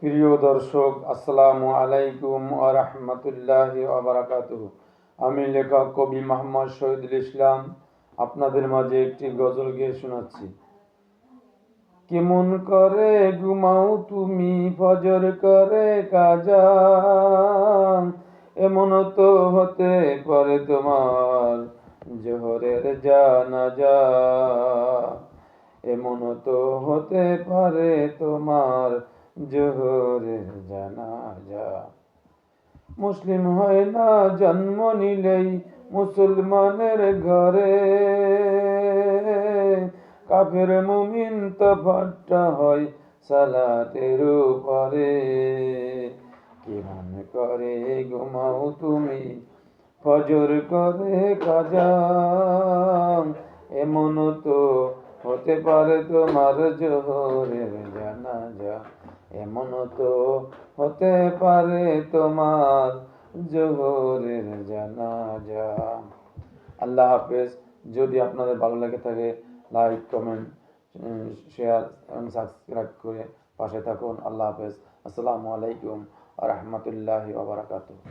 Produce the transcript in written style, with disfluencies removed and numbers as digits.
প্রিয় দর্শক, আসসালামু আলাইকুম ওয়া রাহমাতুল্লাহি ওয়া বারাকাতুহু। আমি লেখক কবি মোহাম্মদ শহীদুল ইসলাম আপনাদের মাঝে একটি গজল গেয়ে শোনাচ্ছি। কেমন করে ঘুমাও তুমি ফজর করে কাজা, এমন তো হতে পারে তোমার জোহরের জানাজা, এমন তো হতে পারে তোমার জোহরের জানাজা। মুসলিম হয় না জন্ম নিলেই মুসলমানের ঘরে, কাফের মুমিন তফাৎটা হয় সালাতের উপরে। কেমন করে ঘুমাও তুমি ফজর করে কাজা, এমন তো হতে পারে তোমার জোহরের জানাজা, এমন তো হতে পারে তোমার জোহরের জানাজা। আল্লাহ হাফেজ। যদি আপনাদের ভালো লাগে থাকে লাইক, কমেন্ট, শেয়ার এবং সাবস্ক্রাইব করে পাশে থাকুন। আল্লাহ হাফেজ। আসসালামু আলাইকুম ওয়া রাহমাতুল্লাহি ওয়া বারাকাতুহু।